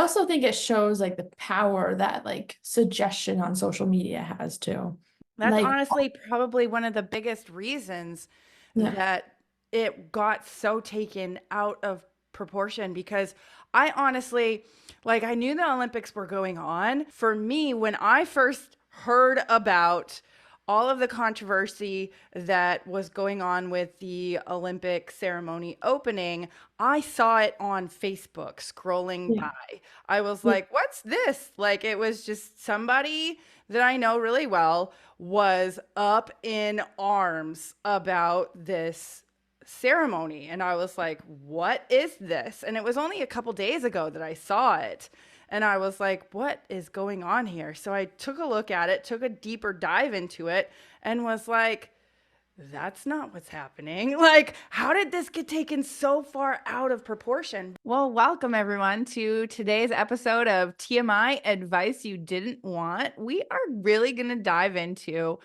also think it shows like the power that like suggestion on social media has too. That's Like, honestly probably one of the biggest reasons yeah, that it got so taken out of proportion because I honestly, like, I knew the Olympics were going on. For me, when I first heard about all of the controversy that was going on with the Olympic ceremony opening, I saw it on Facebook scrolling yeah, by. I was yeah, like, what's this? Like, it was just somebody that I know really well was up in arms about this ceremony. And I was like, what is this? And it was only a couple days ago that I saw it. And I was like, what is going on here? So I took a look at it, took a deeper dive into it, and was like, that's not what's happening. Like, how did this get taken so far out of proportion? Well, welcome everyone to today's episode of TMI Advice You Didn't Want. We are really going to dive into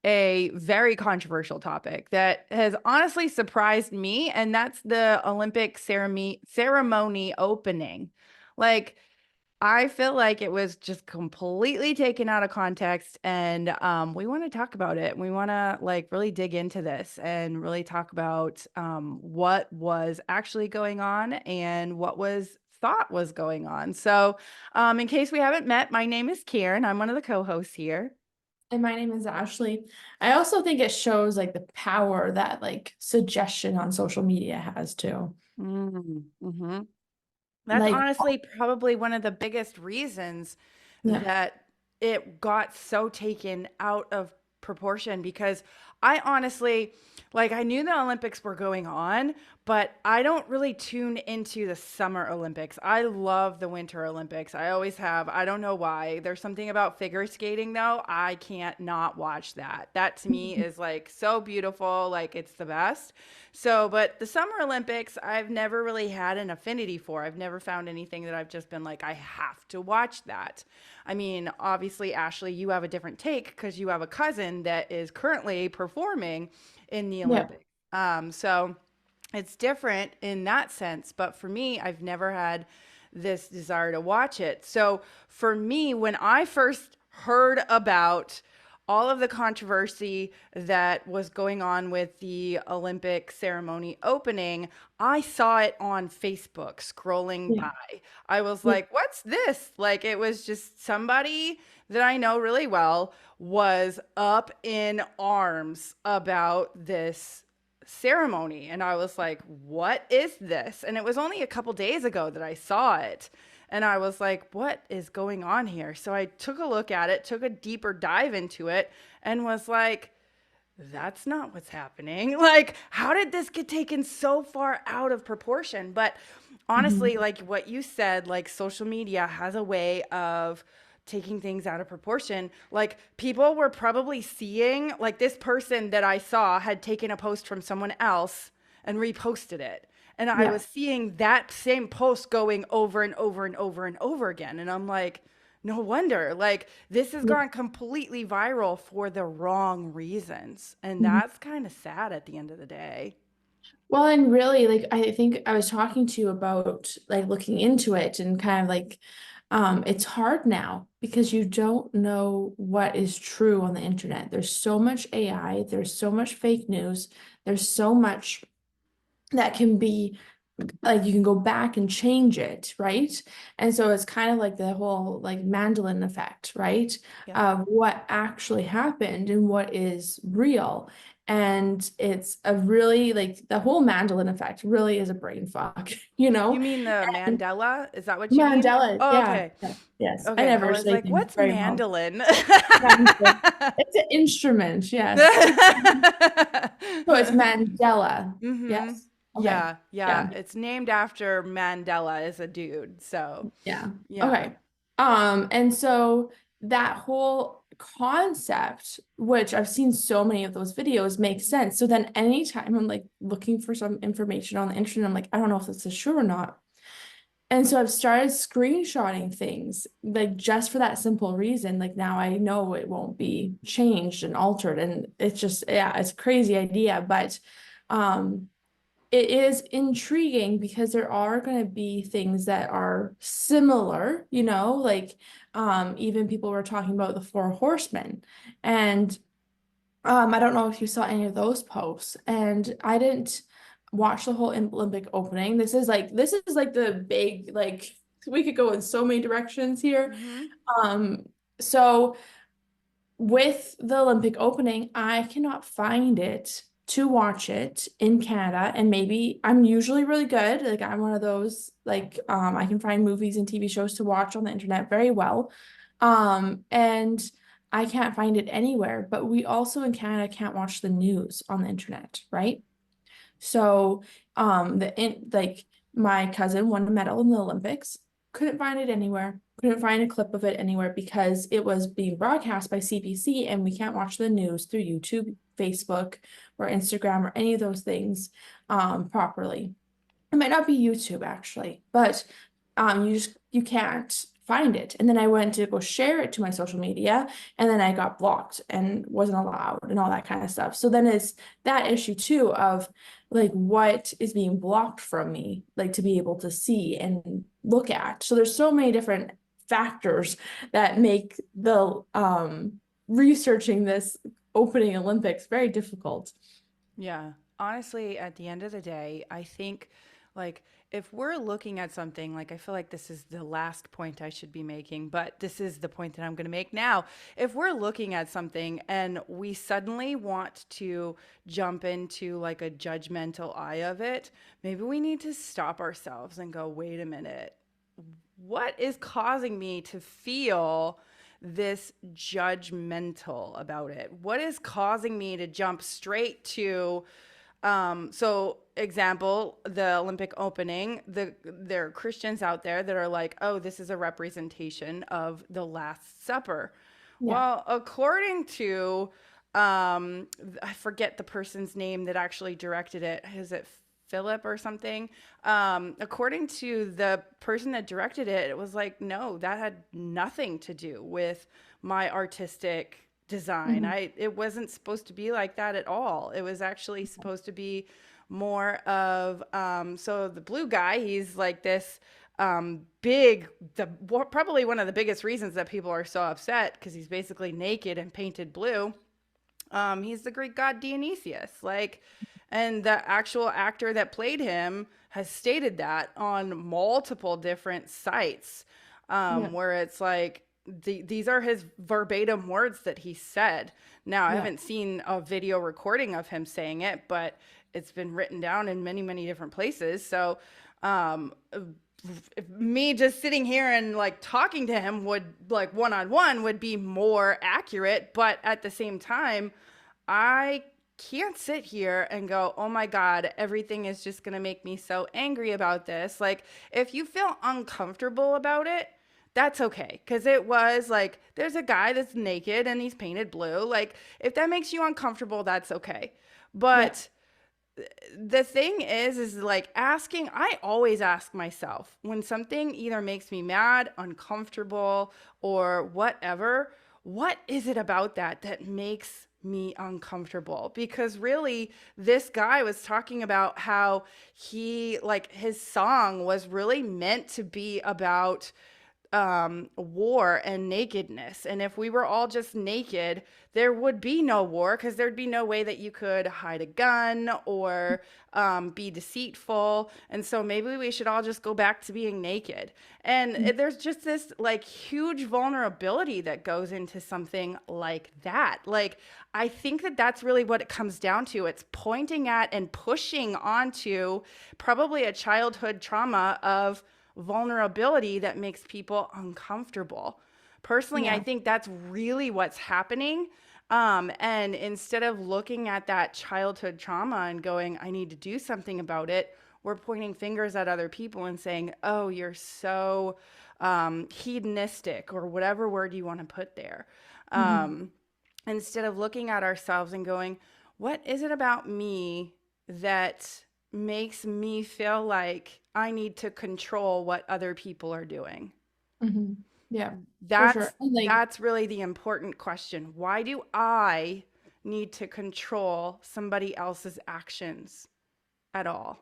a very controversial topic that has honestly surprised me, and that's the Olympic ceremony opening. Like, I feel like it was just completely taken out of context, and we want to talk about it. We want to like really dig into this and really talk about what was actually going on and what was thought was going on. So, in case we haven't met, my name is Karen. I'm one of the co-hosts here. and my name is Ashley. I also think it shows like the power that like suggestion on social media has too. Mm-hmm. That's Like, honestly probably one of the biggest reasons yeah, that it got so taken out of proportion because I honestly, like, I knew the Olympics were going on, but I don't really tune into the Summer Olympics. I love the Winter Olympics. I always have. I don't know why. There's something about figure skating, though. I can't not watch that. That to me is like so beautiful. Like, it's the best. So, but the Summer Olympics, I've never really had an affinity for. I've never found anything that I've just been like, I have to watch that. I mean, obviously, Ashley, you have a different take because you have a cousin that is currently performing in the yeah. Olympics. So it's different in that sense. But for me, I've never had this desire to watch it. So for me, when I first heard about all of the controversy that was going on with the Olympic ceremony opening, I saw it on Facebook scrolling Yeah. by. I was Yeah. like, what's this? Like, it was just somebody that I know really well was up in arms about this ceremony. And I was like, what is this? And it was only a couple days ago that I saw it. And I was like, what is going on here? So I took a look at it, took a deeper dive into it, and was like, that's not what's happening. Like, how did this get taken so far out of proportion? But honestly, Mhm. like what you said, like social media has a way of taking things out of proportion. Like, people were probably seeing, like, this person that I saw had taken a post from someone else and reposted it. And I Yeah. was seeing that same post going over and over and over and over again. And I'm like, no wonder. Like, this has Yeah. gone completely viral for the wrong reasons. And Mhm. that's kind of sad at the end of the day. Well, and really, like I think I was talking to you about like looking into it and kind of like it's hard now because you don't know what is true on the internet. There's so much AI, there's so much fake news, there's so much that can be like you can go back and change it, right? And so it's kind of like the whole like Mandolin effect, right? Yep. Of what actually happened and what is real. And it's a really like the whole Mandolin effect really is a brain fuck, you You know? mean the And Mandela? Is that what you mean? Mandela, Oh, yeah, okay. yeah, yes. I Okay. I never was say like, things what's very well. mandolin? Mandolin. It's an instrument, yes. So it's Mandela. Mm-hmm. Yes. Okay. Yeah, yeah. Yeah. It's named after Mandela as a dude. So, Yeah. yeah. Okay. And so that whole concept, which I've seen so many of those videos, makes sense. So then anytime I'm like looking for some information on the internet, I'm like, I don't know if this is true or not. And so I've started screenshotting things like just for that simple reason. Like now I know it won't be changed and altered. And it's just, yeah, it's a crazy idea. But um it is intriguing because there are going to be things that are similar, you know, like even people were talking about the four horsemen. And I don't know if you saw any of those posts, and I didn't watch the whole Olympic opening. This is like the big, like, we could go in so many directions here. Mm-hmm. Um so with the Olympic opening, I cannot find it to watch it in Canada. And maybe I'm usually really good. Like I'm one of those, like, I can find movies and TV shows to watch on the internet very well. And I can't find it anywhere. But we also in Canada can't watch the news on the internet, right? So, like my cousin won a medal in the Olympics. Couldn't find it anywhere. Couldn't find a clip of it anywhere because it was being broadcast by CBC and we can't watch the news through YouTube, Facebook, or Instagram or any of those things properly. It might not be YouTube actually, but you can't find it. And then I went to go share it to my social media, and then I got blocked and wasn't allowed and all that kind of stuff. So then it's that issue too of like what is being blocked from me, like to be able to see and look at. So there's so many different factors that make the researching this opening Olympics very difficult. Yeah. Honestly, at the end of the day, I think like if we're looking at something, like I feel like this is the last point I should be making, but this is the point that I'm going to make now. If we're looking at something and we suddenly want to jump into like a judgmental eye of it, maybe we need to stop ourselves and go, wait a minute. What is causing me to feel this judgmental about it? What is causing me to jump straight to so example, the Olympic opening, there are Christians out there that are like, oh, this is a representation of the Last Supper. Yeah. Well, according to I forget the person's name that actually directed it. Is it Philip or something? According to the person that directed it, it was like, no, that had nothing to do with my artistic design. Mhm. It wasn't supposed to be like that at all. It was actually supposed to be more of so the blue guy, he's like this big, probably one of the biggest reasons that people are so upset because he's basically naked and painted blue. He's the Greek god Dionysius. Like, and the actual actor that played him has stated that on multiple different sites, Yeah. where it's like, these are his verbatim words that he said. Now, I Yeah. haven't seen a video recording of him saying it, but it's been written down in many, many different places. So, um, me just sitting here and like talking to him would like one on one would be more accurate. But at the same time, I can't sit here and go, oh my God, everything is just going to make me so angry about this. Like, if you feel uncomfortable about it, that's okay. Cause it was like, there's a guy that's naked and he's painted blue. Like, if that makes you uncomfortable, that's okay. Yeah. But the thing is like asking, I always ask myself when something either makes me mad, uncomfortable, or whatever, what is it about that that makes me uncomfortable? Because really, this guy was talking about how he, like, his song was really meant to be about war and nakedness. And if we were all just naked, there would be no war because there'd be no way that you could hide a gun or be deceitful. And so maybe we should all just go back to being naked. And there's just this like huge vulnerability that goes into something like that. Like, I think that that's really what it comes down to. It's pointing at and pushing onto probably a childhood trauma of vulnerability that makes people uncomfortable. Personally, I Yeah. think that's really what's happening. And instead of looking at that childhood trauma and going, I need to do something about it, we're pointing fingers at other people and saying, oh, you're so hedonistic, or whatever word you want to put there. Mhm. Instead of looking at ourselves and going, what is it about me that makes me feel like I need to control what other people are doing? Mhm. Yeah, for That's sure. And like, that's really the important question. Why do I need to control somebody else's actions? at all.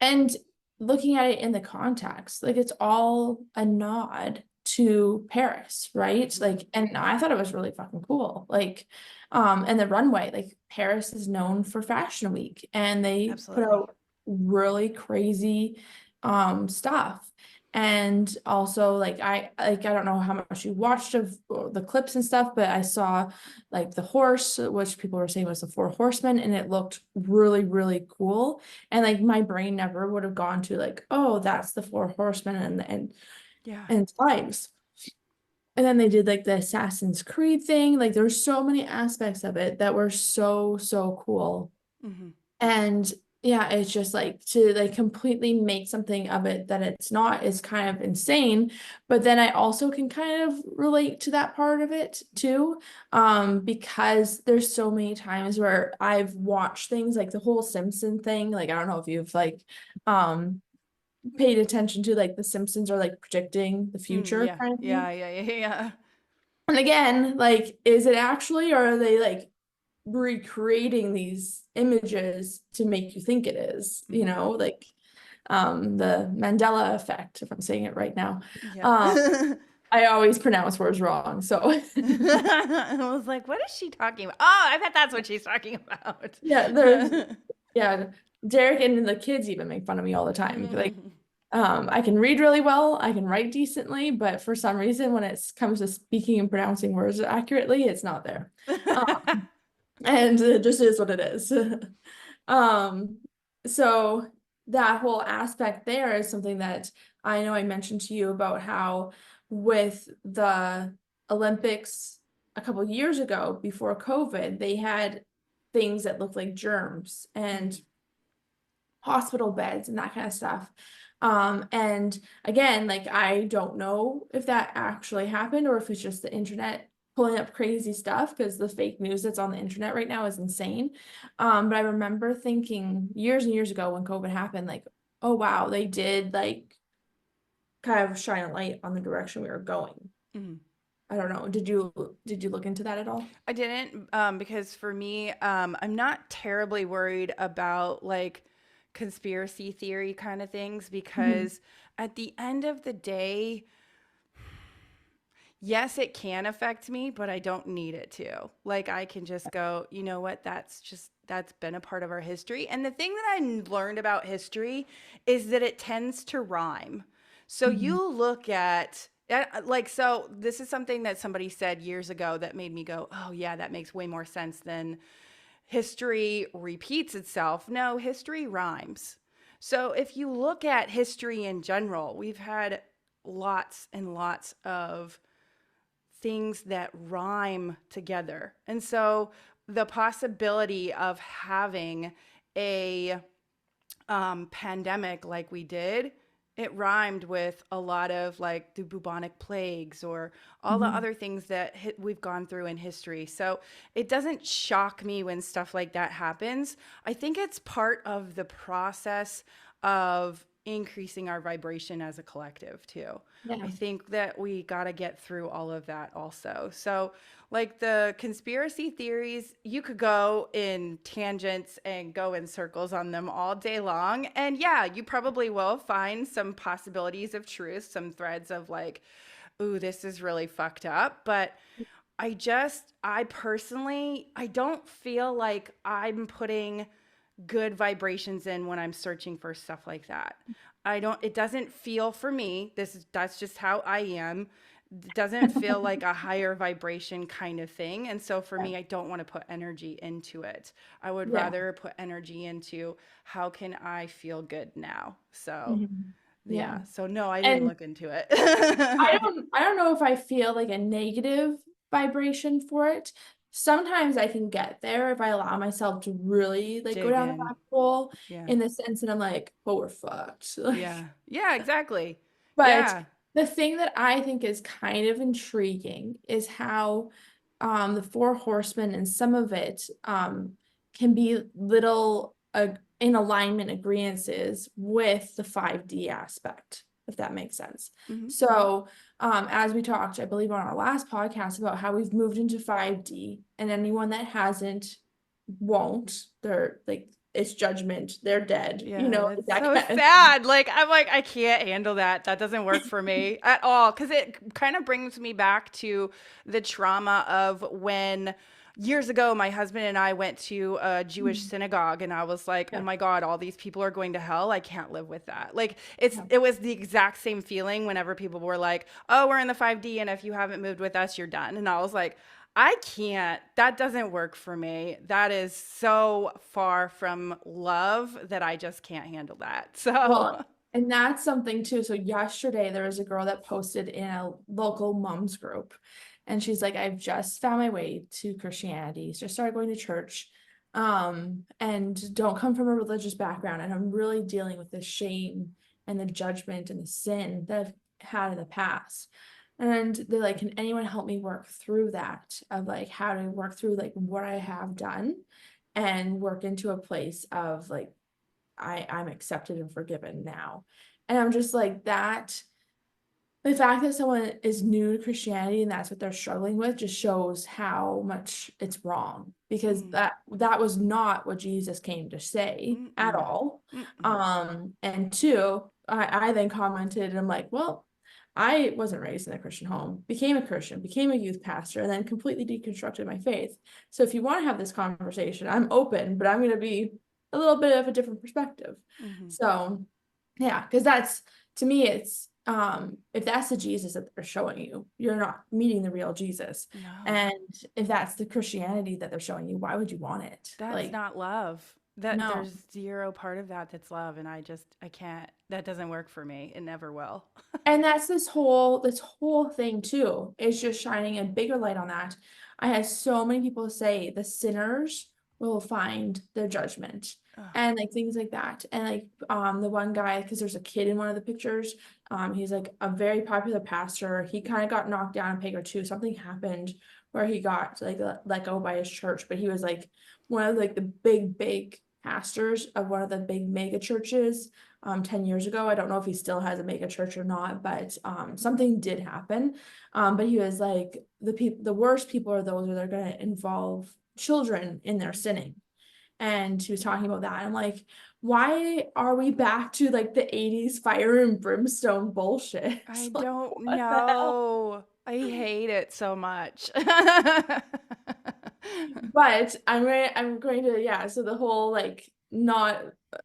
And looking at it in the context, like it's all a nod to Paris, right? Mm-hmm. Like, and I thought it was really fucking cool. Like, and the runway, like Paris is known for Fashion Week, and they put Absolutely. out really crazy stuff. And also, like I don't know how much you watched of the clips and stuff, but I saw like the horse, which people were saying was the four horsemen, and it looked really, really cool. And like my brain never would have gone to like, oh, that's the four horsemen Yeah. and lives. And then they did like the Assassin's Creed thing. Like there's so many aspects of it that were so, so cool. Mm-hmm. And yeah, it's just like to like completely make something of it that it's not is kind of insane. But then I also can kind of relate to that part of it too. Because there's so many times where I've watched things like the whole Simpson thing. Like I don't know if you've like um paid attention to like the Simpsons are like predicting the future Yeah. kind of Yeah. thing. Yeah. Yeah. Yeah. And again, like, is it actually, or are they like recreating these images to make you think it is, you Mm-hmm. know, like the Mandela effect, if I'm saying it right now. Yep. Um, I always pronounce words wrong, so I was like, what is she talking about? Oh, I bet that's what she's talking about. yeah, there's yeah, Derek and the kids even make fun of me all the time. Like, I can read really well, I can write decently, but for some reason, when it comes to speaking and pronouncing words accurately, it's not there. And it just is what it is. Um, so that whole aspect there is something that I know I mentioned to you about how with the Olympics a couple years ago before COVID, they had things that looked like germs and Mhm. hospital beds and that kind of stuff. And again, like I don't know if that actually happened or if it's just the internet pulling up crazy stuff because the fake news that's on the internet right now is insane. But I remember thinking years and years ago when COVID happened, like, oh wow, they did like kind of shine a light on the direction we were going. Mhm. I don't know. Did you look into that at all? I didn't, because for me, I'm not terribly worried about like conspiracy theory kind of things Mhm. because at the end of the day, yes, it can affect me, but I don't need it to. Like, I can just go, you know what? That's been a part of our history. And the thing that I learned about history is that it tends to rhyme. So Mhm. you look at, like, so this is something that somebody said years ago that made me go, oh, yeah, that makes way more sense than history repeats itself. No, history rhymes. So if you look at history in general, we've had lots and lots of things that rhyme together. And so the possibility of having a pandemic like we did, it rhymed with a lot of like the bubonic plagues or all the Mhm. other things that we've gone through in history. So it doesn't shock me when stuff like that happens. I think it's part of the process of increasing our vibration as a collective too. I Yeah. think that we got to get through all of that also. So, like the conspiracy theories, you could go in tangents and go in circles on them all day long. And yeah, you probably will find some possibilities of truth, some threads of like, ooh, this is really fucked up. But I personally, I don't feel like I'm putting good vibrations in when I'm searching for stuff like that. It doesn't feel for me. That's just how I am. It doesn't feel like a higher vibration kind of thing. And so for me, I don't want to put energy into it. I would Yeah. rather put energy into how can I feel good now? So, Mhm. Yeah. yeah. So no, I didn't And look into it. I don't know if I feel like a negative vibration for it. Sometimes I can get there if I allow myself to really like go Dig down the in. rabbit hole Yeah. in the sense that I'm like, oh, we're fucked. Like, Yeah. Yeah, exactly. but Yeah. the thing that I think is kind of intriguing is how the four horsemen and some of it can be little in alignment agreeances with the 5D aspect, if that makes sense. Hmm. So as we talked, I believe on our last podcast about how we've moved into 5D and anyone that hasn't won't. They're like it's judgment, they're dead, Yeah, like it's that so kind of. sad. Like, I'm like, I can't handle that. That doesn't work for me at all. Cause it kind of brings me back to the trauma of when years ago my husband and I went to a Jewish Mm, synagogue and I was like, oh yeah, my God, all these people are going to hell. I can't live with that. Like, yeah. it was the exact same feeling whenever people were like, oh, we're in the 5D and if you haven't moved with us, you're done. And I was like, I can't. That doesn't work for me. That is so far from love that I just can't handle that. Well, So, and that's something too. So yesterday there was a girl that posted in a local moms group, and she's like, I've just found my way to Christianity. So I started going to church, and don't come from a religious background. And I'm really dealing with the shame and the judgment and the sin that I've had in the past. And they're like, can anyone help me work through that of like how to work through like what I have done and work into a place of like I'm accepted and forgiven now. And I'm just like that. The fact that someone is new to Christianity and that's what they're struggling with just shows how much it's wrong because mm, that was not what Jesus came to say at mm-mm, all. mm-mm. And two, I then commented and I'm like, well, I wasn't raised in a Christian home, became a Christian, became a youth pastor, and then completely deconstructed my faith. So if you want to have this conversation, I'm open, but I'm going to be a little bit of a different perspective. Mhm. So yeah, because that's to me, it's if that's the Jesus that they're showing you, you're not meeting the real Jesus. No, And if that's the Christianity that they're showing you, why would you want it? that's Like, not love. That no. there's zero part of that that's love. And I can't, that doesn't work for me. It never will. And that's this whole thing too, is just shining a bigger light on that. I had so many people say the sinners will find their judgment Ugh. and like things like that. And like the one guy, because there's a kid in one of the pictures, he's like a very popular pastor. He kind of got knocked down a peg or two. Something happened where he got like let go by his church, but he was like one of like the big pastors of one of the big mega churches 10 years ago. I don't know if he still has a mega church or not, but something did happen. But he was like, the worst people are those where they're going to involve children in their sinning. And he was talking about that. I'm like, why are we back to like the 80s fire and brimstone bullshit? I Like, don't what the hell? know. I hate it so much. But I'm going to, yeah, so the whole like not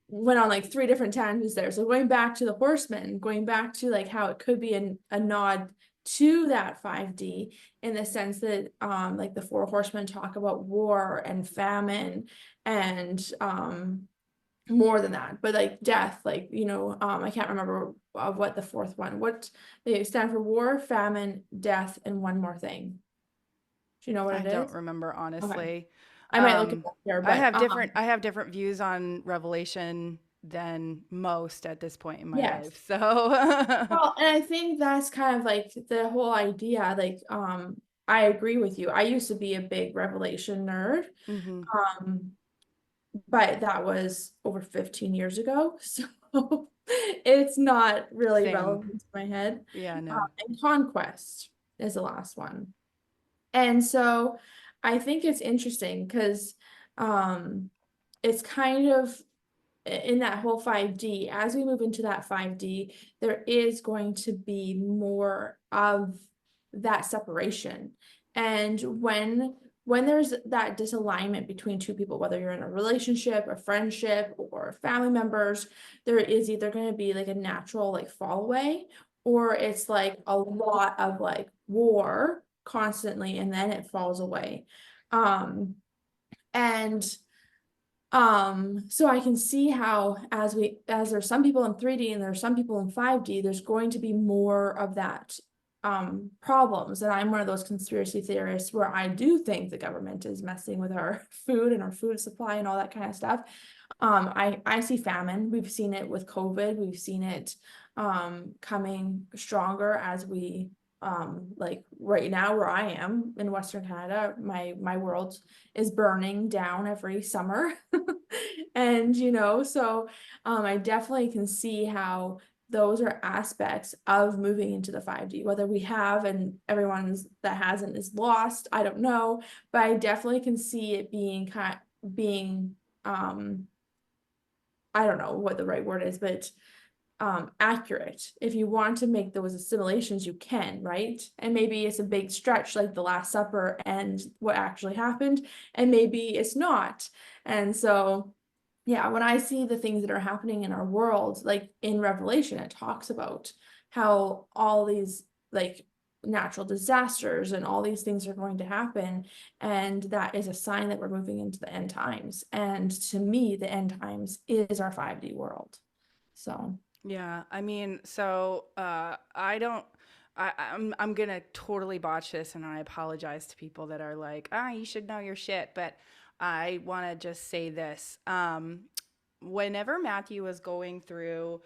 went on like three different tangents there. So going back to the horsemen, going back to like how it could be a nod to that 5D in the sense that like the four horsemen talk about war and famine and more than that, but like death, like I can't remember of what the fourth one, what they stand for: war, famine, death, and one more thing. Do you know what I it don't is? remember Okay. honestly. I might look it up here, but I have different views on Revelation than most at this point in my yes. life. So Well, and I think that's kind of like the whole idea. Like, I agree with you. I used to be a big Revelation nerd, hmm um, but that was over 15 years ago, so it's not really same. relevant to my head. Yeah, no. And Conquest is the last one, and so I think it's interesting because um, it's kind of in that whole 5D, as we move into that 5D, there is going to be more of that separation. And when there's that disalignment between two people, whether you're in a relationship, a friendship, or family members, there is either going to be like a natural like fall away, or it's like a lot of like war constantly, and then it falls away. Um, and so I can see how as there's some people in 3D and there's some people in 5D, there's going to be more of that problems. And I'm one of those conspiracy theorists where I do think the government is messing with our food and our food supply and all that kind of stuff. I see famine. We've seen it with COVID. We've seen it coming stronger as we like right now where I am in Western Canada, my world is burning down every summer. And so I definitely can see how those are aspects of moving into the 5D, whether we have and everyone's that hasn't is lost, I don't know, but I definitely can see it being um I don't know what the right word is, but accurate. If you want to make those assimilations, you can, right? And maybe it's a big stretch like the Last Supper and what actually happened, and maybe it's not. And so, yeah, when I see the things that are happening in our world, like in Revelation, it talks about how all these like natural disasters and all these things are going to happen, and that is a sign that we're moving into the end times. And to me, the end times is our 5D world. So Yeah, I mean, so I don't. I'm gonna totally botch this, and I apologize to people that are like, ah, you should know your shit. But I want to just say this. Whenever Matthew was going through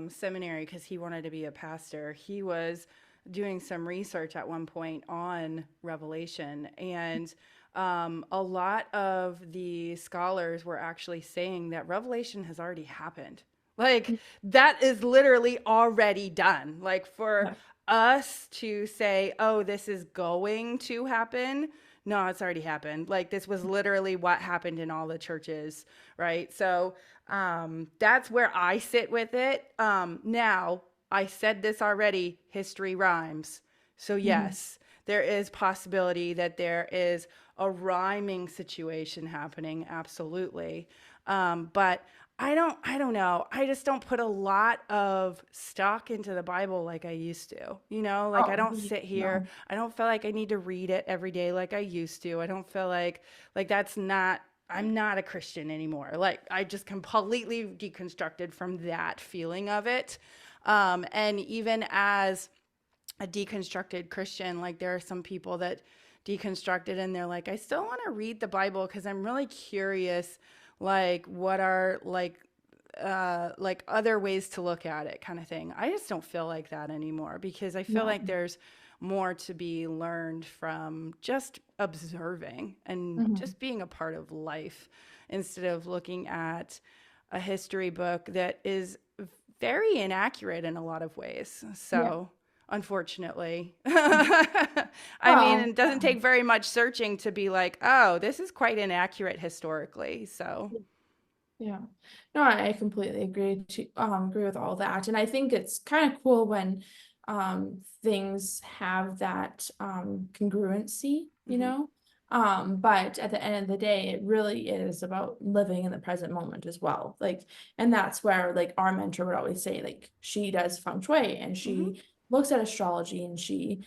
seminary because he wanted to be a pastor, he was doing some research at one point on Revelation, and a lot of the scholars were actually saying that Revelation has already happened. Like, that is literally already done. Like, for yeah. us to say, oh, this is going to happen, no, it's already happened. Like, this was literally what happened in all the churches, right? So that's where I sit with it. Now, I said this already, history rhymes. So Mhm. yes, there is possibility that there is a rhyming situation happening, absolutely. But I don't know. I just don't put a lot of stock into the Bible like I used to. Like I Oh, don't sit here. no. I don't feel like I need to read it every day like I used to. I don't feel like that's not I'm not a Christian anymore. Like I just completely deconstructed from that feeling of it. And even as a deconstructed Christian, like there are some people that deconstructed and they're like, I still want to read the Bible because I'm really curious, like what are like other ways to look at it kind of thing. I just don't feel like that anymore because I feel No. like there's more to be learned from just observing and Mhm. just being a part of life instead of looking at a history book that is very inaccurate in a lot of ways. Yeah. So, unfortunately, I mean, Well, it doesn't take very much searching to be like, oh, this is quite inaccurate historically. So, yeah. No, I completely agree with all that. And I think it's kind of cool when things have that congruency, you mm-hmm, know. But at the end of the day, it really is about living in the present moment as well. Like, and that's where like our mentor would always say, like, she does feng shui and mm-hmm, she looks at astrology and she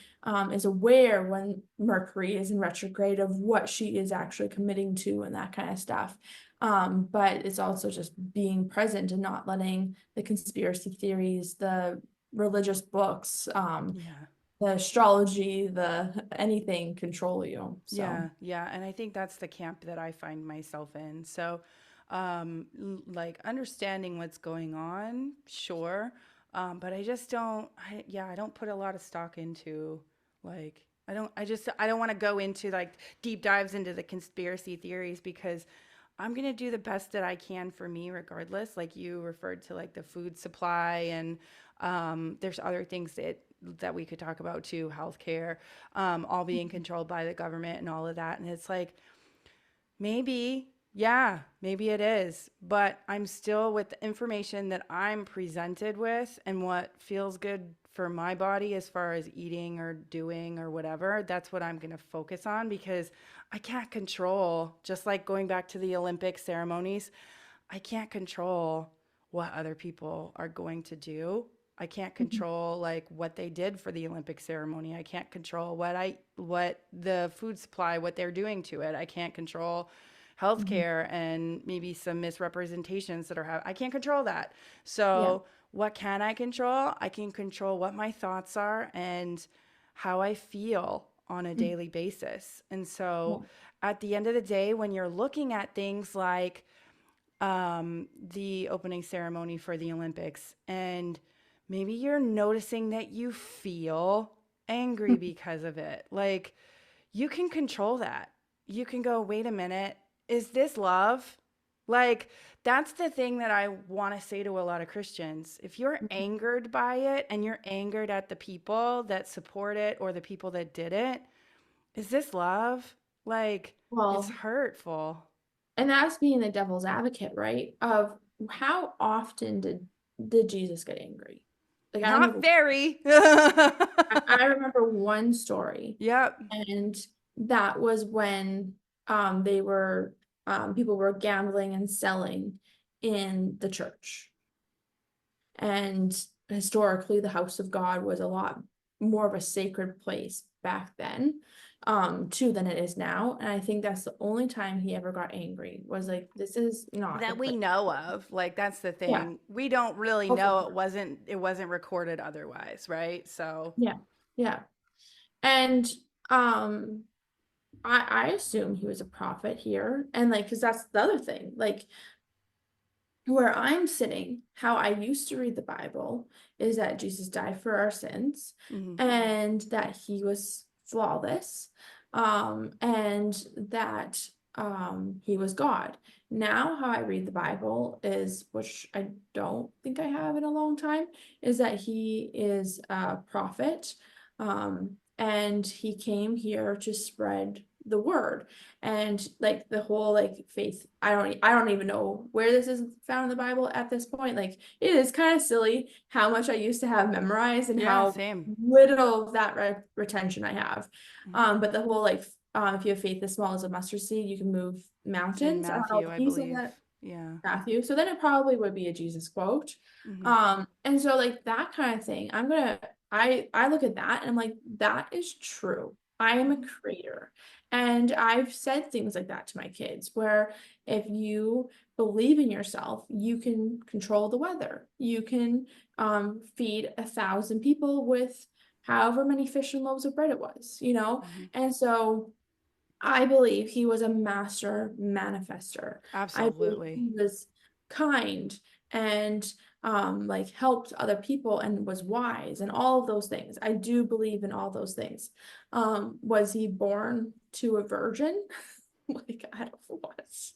is aware when Mercury is in retrograde of what she is actually committing to and that kind of stuff. But it's also just being present and not letting the conspiracy theories, the religious books, yeah. the astrology, the anything control you. So Yeah, yeah, and I think that's the camp that I find myself in. So, like understanding what's going on, sure, but I just don't. I don't put a lot of stock into like I don't want to go into like deep dives into the conspiracy theories because I'm gonna do the best that I can for me, regardless. Like you referred to, like the food supply, and there's other things that we could talk about too, healthcare, all being controlled by the government and all of that. And it's like, maybe, yeah, maybe it is, but I'm still with the information that I'm presented with and what feels good for my body as far as eating or doing or whatever. That's what I'm going to focus on because I can't control, just like going back to the Olympic ceremonies, I can't control what other people are going to do. I can't mhm, control like what they did for the Olympic ceremony. I can't control what the food supply, what they're doing to it. I can't control mhm, healthcare and maybe some misrepresentations that are I can't control that. yeah, So, what can I control? I can control what my thoughts are and how I feel on a mm, daily basis. And yeah, so, at the end of the day, when you're looking at things like the opening ceremony for the Olympics, and maybe you're noticing that you feel angry mhm, because of it. Like, you can control that. You can go, wait a minute, is this love? Like, that's the thing that I want to say to a lot of Christians. If you're mhm. angered by it and you're angered at the people that support it or the people that did it, is this love? Like, it's Well, hurtful. and that's being the devil's advocate, right? Of how often did Jesus get angry? Like I Not remember very. I remember one story, Yep. and that was when they were people were gambling and selling in the church. And historically, the house of God was a lot more of a sacred place back then, too, than it is now. And I think that's the only time he ever got angry, was like, this is not the That we place. know of. Like that's the Yeah. thing. We don't really Oh, for know, sure. it wasn't recorded otherwise, right? So, Yeah. Yeah. And um I assume he was a prophet here. And like, because that's the other thing. Like, where I'm sitting, how I used to read the Bible is that Jesus died for our sins mhm, and that he was flawless, and that he was God. Now, how I read the Bible is, which I don't think I have in a long time, is that he is a prophet, and he came here to spread the word. And like the whole like faith, I don't even know where this is found in the Bible at this point. Like it is kind of silly how much I used to have memorized and yeah, how same. little of that retention I have. Mhm. But the whole like if you have faith as small as a mustard seed, you can move It's in mountains. I don't know Matthew, if I he said believe. that, Yeah. Matthew. So then it probably would be a Jesus quote. Mhm, And so like that kind of thing, I look at that and I'm like, that is true. I am a mhm, creator. And I've said things like that to my kids, where if you believe in yourself, you can control the weather. You can feed 1,000 people with however many fish and loaves of bread it was, you know? mhm. And so I believe he was a master manifester. I believe Absolutely. he was kind and like helped other people and was wise and all of those things. I do believe in all those things. Was he born to a virgin? Like I don't what?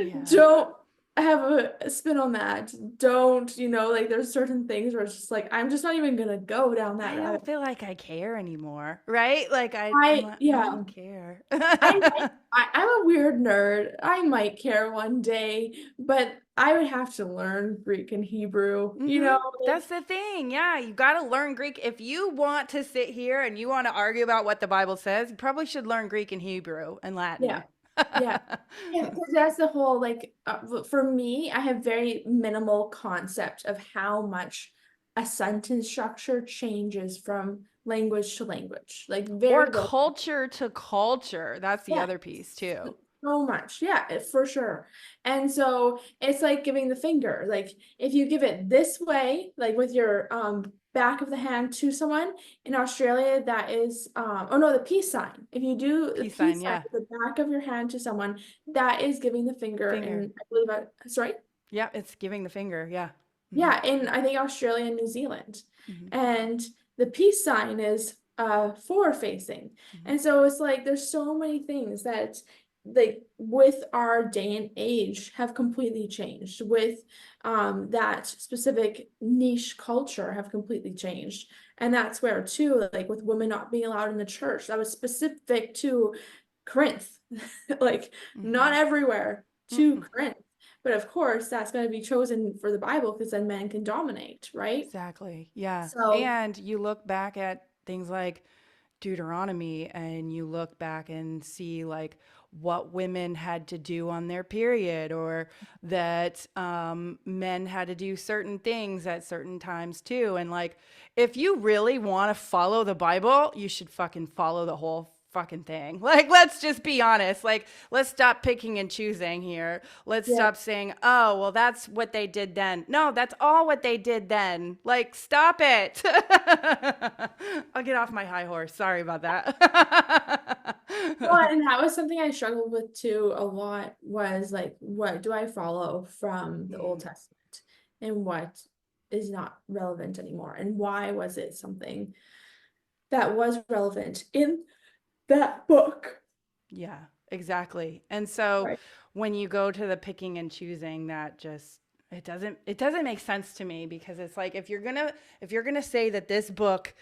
Yeah. Don't have a spin on that. Don't, like there's certain things where it's just like I'm just not even gonna go down that I rabbit. don't feel like I care anymore, right? Like I Yeah. don't care. I'm a weird nerd. I might care one day, but I would have to learn Greek and Hebrew, That's like, the thing. Yeah, you got to learn Greek. If you want to sit here and you want to argue about what the Bible says, you probably should learn Greek and Hebrew and yeah, Latin. yeah. Yeah, because that's the whole like for me, I have very minimal concept of how much a sentence structure changes from language to language. Like Or very little. culture to culture. That's the Yeah, other piece too. so much. Yeah, for sure. And so it's like giving the finger. Like if you give it this way, like with your back of the hand to someone in Australia, that is oh no, the peace sign. If you do the Peace sign, peace sign yeah. with the back of your hand to someone, that is giving the finger. Finger. And I believe sorry. Yeah, it's giving the finger. Yeah. Hmm. Yeah, in I think Australia and New Zealand. Hmm. And the peace sign is forward facing. Hmm. And so it's like there's so many things that like with our day and age have completely changed with that specific niche culture have completely changed. And that's where too, like with women not being allowed in the church, that was specific to Corinth. Like not Hmm. everywhere, to Hmm. Corinth. But of course, that's going to be chosen for the Bible because then men can dominate, right? Exactly. Yeah. So, And you look back at things like Deuteronomy and you look back and see like what women had to do on their period or that men had to do certain things at certain times too. And like, if you really want to follow the Bible, you should fucking follow the whole fucking thing. Like, let's just be honest. Like, let's stop picking and choosing here. Let's yeah. stop saying, oh, well, that's what they did then. No, that's all what they did then. Like, stop it. I'll get off my high horse. Sorry about that. Well, and that was something I struggled with too a lot was like, what do I follow from the Old Mhm. Testament and what is not relevant anymore? And why was it something that was relevant in that book? Yeah, exactly. And so Right. when you go to the picking and choosing, that just it doesn't make sense to me because it's like if you're gonna say that this book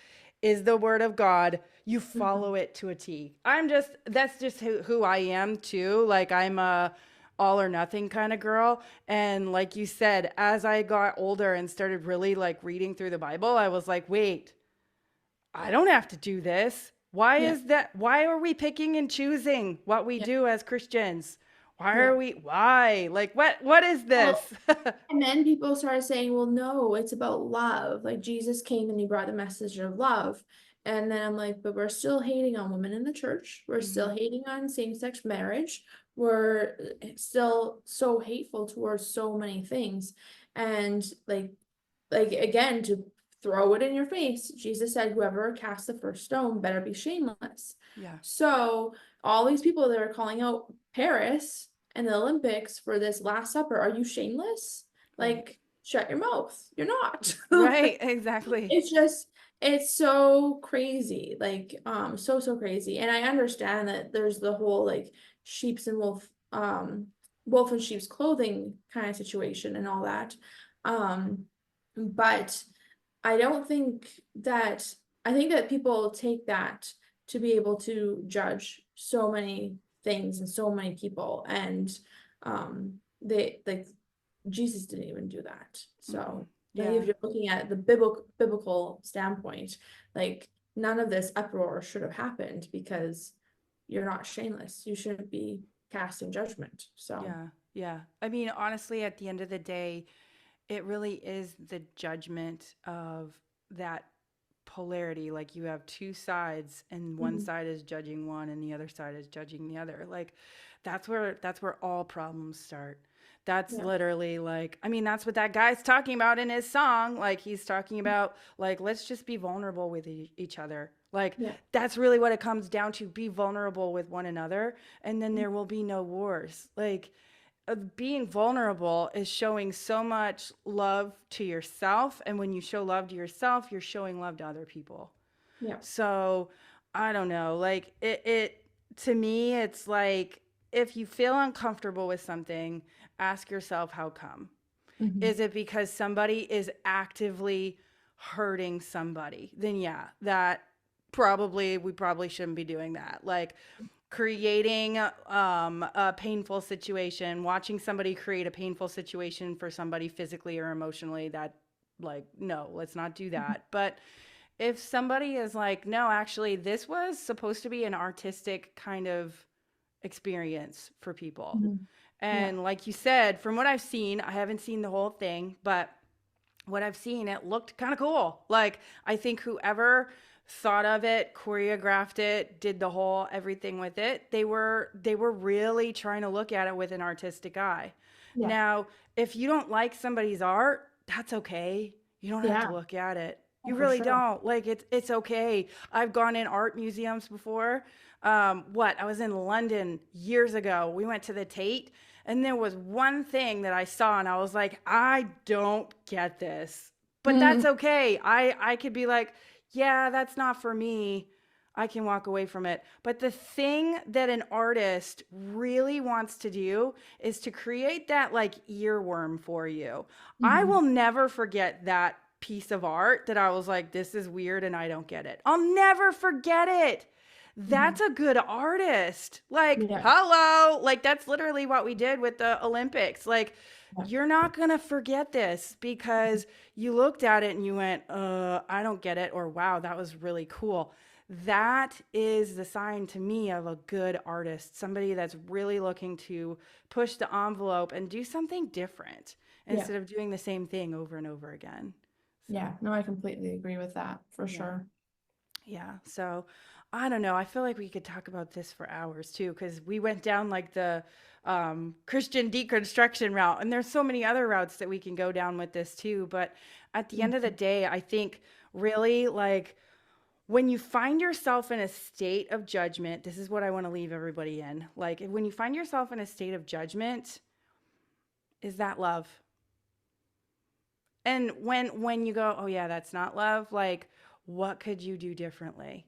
is the word of God, you Mhm. follow it to a T. That's just who I am too. Like all or nothing kind of girl. And like you said, as I got older and started really like reading through the Bible, I was like, wait, I don't have to do this. Why Yeah. is that? Why are we picking and choosing what we Yeah. do as Christians? Yeah. Why? Like what is this? Well, and then people started saying, well, no, it's about love. Like Jesus came and he brought the message of love. And then I'm like, but we're still hating on women in the church. We're still Mhm. hating on same-sex marriage. We're still so hateful towards so many things. And like again, to throw it in your face, Jesus said, whoever casts the first stone better be shameless. Yeah. So all these people that are calling out Paris and the Olympics for this Last Supper, are you shameless? Right. Like, shut your mouth. You're not. Right, exactly. It's just, it's so crazy. Like, so crazy. And I understand that there's the whole like sheep's and wolf and sheep's clothing kind of situation and all that. Um, but I don't think that, I think that people take that to be able to judge so many things and so many people. And they like Jesus didn't even do that. Mm-mm. So like if Yeah. you're looking at the biblical standpoint, like none of this uproar should have happened because you're not shameless. You shouldn't be casting judgment. So Yeah. Yeah. I mean, honestly, at the end of the day, it really is the judgment of that polarity. Like you have two sides and one mhm. side is judging one and the other side is judging the other. Like that's where all problems start. That's Yeah. literally like, I mean, that's what that guy's talking about in his song. Like he's talking about like let's just be vulnerable with each other. Like Yeah. that's really what it comes down to, be vulnerable with one another and then there will be no wars. Like being vulnerable is showing so much love to yourself. And when you show love to yourself, you're showing love to other people. Yeah. So I don't know. Like it to me, it's like if you feel uncomfortable with something, ask yourself how come. Mhm. Is it because somebody is actively hurting somebody? Then yeah, that probably we probably shouldn't be doing that. Like creating a painful situation, watching somebody create a painful situation for somebody physically or emotionally, that like no, let's not do that. But if somebody is like, no, actually this was supposed to be an artistic kind of experience for people. Mhm. Yeah. And like you said, from what I've seen, I haven't seen the whole thing, but what I've seen, it looked kind of cool. Like I think whoever thought of it, choreographed it, did the whole everything with it, they were really trying to look at it with an artistic eye. Yeah. Now, if you don't like somebody's art, that's okay. You don't have to Yeah. look at it. Oh, You for really sure. don't. Like it's okay. I've gone in art museums before. I was in London years ago. We went to the Tate, and there was one thing that I saw, and I was like, I don't get this. But that's Mhm. okay. I could be like, yeah, that's not for me. I can walk away from it. But the thing that an artist really wants to do is to create that like earworm for you. I Mhm. will never forget that piece of art that I was like, this is weird and I don't get it. I'll never forget it. That's Mhm. a good artist. Like, Yeah. hello. Like, that's literally what we did with the Olympics. Like, Yeah. you're not going to forget this because you looked at it and you went, I don't get it. Or, wow, that was really cool. That is the sign to me of a good artist, somebody that's really looking to push the envelope and do something different Yeah. instead of doing the same thing over and over again. So, Yeah. No, I completely agree with that for yeah. sure. Yeah. So I don't know. I feel like we could talk about this for hours too, because we went down like the Christian deconstruction route, and there's so many other routes that we can go down with this too. But at the end of the Mhm. day, I think really like when you find yourself in a state of judgment, this is what I want to leave everybody in. Like when you find yourself in a state of judgment, is that love? And when you go, oh yeah, that's not love, like what could you do differently?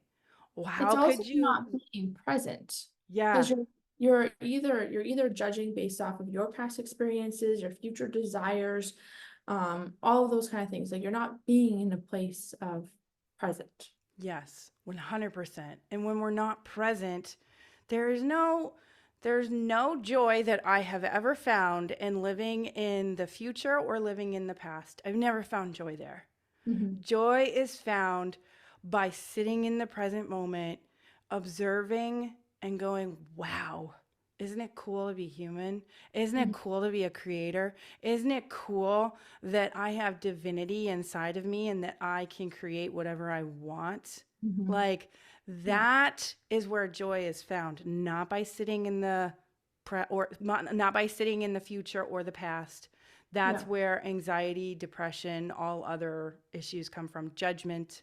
Well, It's how also could you? not being present because Yeah. you're either judging based off of your past experiences, your future desires, all of those kind of things. Like you're not being in a place of present. Yes, 100%. And when we're not present, there is no There's no joy that I have ever found in living in the future or living in the past. I've never found joy there. Mhm. Joy is found by sitting in the present moment, observing and going, wow, isn't it cool to be human? Isn't it Mhm. cool to be a creator? Isn't it cool that I have divinity inside of me and that I can create whatever I want? Mhm. Like, Yeah. that is where joy is found, not by sitting in the not by sitting in the future or the past. That's Yeah. where anxiety, depression, all other issues come from, judgment.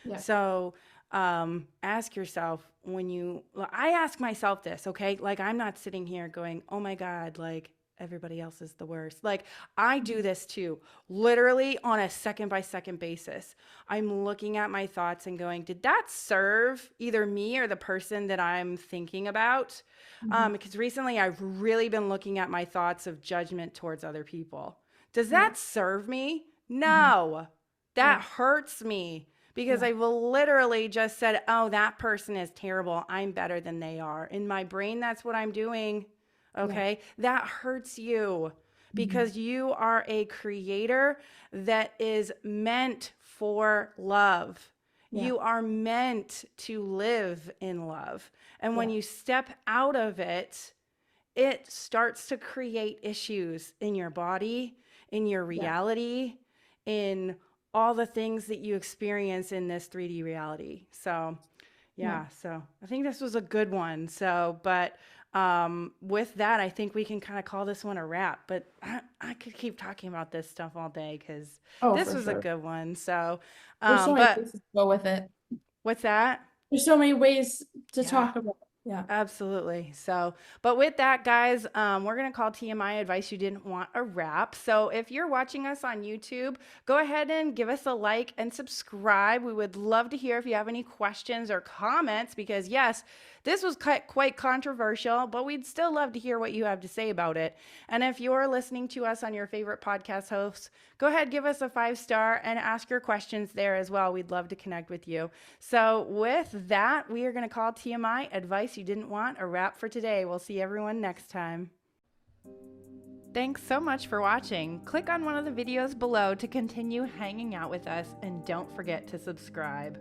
Yeah. So ask yourself I ask myself this, okay? Like, I'm not sitting here going, oh my God, like, everybody else is the worst. Like, I do Mhm. this too, literally on a second by second basis. I'm looking at my thoughts and going, did that serve either me or the person that I'm thinking about? Mhm. Because recently I've really been looking at my thoughts of judgment towards other people. Does Yeah. that serve me? Mhm. No. That Yeah. hurts me because Yeah. I will literally just said, oh, that person is terrible. I'm better than they are. In my brain, that's what I'm doing. Yeah. Okay. That hurts you Mhm. because you are a creator that is meant for love. Yeah. You are meant to live in love. And when Yeah. you step out of it, it starts to create issues in your body, in your Yeah. reality, in all the things that you experience in this 3D reality. So, Yeah. yeah, so I think this was a good one. So, but with that, I think we can kind of call this one a wrap. But I could keep talking about this stuff all day because Oh, this for was a sure. good one. So, There's so many but places to go with it. what's that? There's so many ways to Yeah. talk about. Yeah. Absolutely. So, but with that, guys, we're going to call TMI advice you didn't want a wrap. So, if you're watching us on YouTube, go ahead and give us a like and subscribe. We would love to hear if you have any questions or comments because, yes, this was quite controversial, but we'd still love to hear what you have to say about it. And if you're listening to us on your favorite podcast hosts, go ahead, give us a 5-star and ask your questions there as well. We'd love to connect with you. So, with that, we are going to call TMI advice you didn't want a wrap for today. We'll see everyone next time. Thanks so much for watching. Click on one of the videos below to continue hanging out with us, and don't forget to subscribe.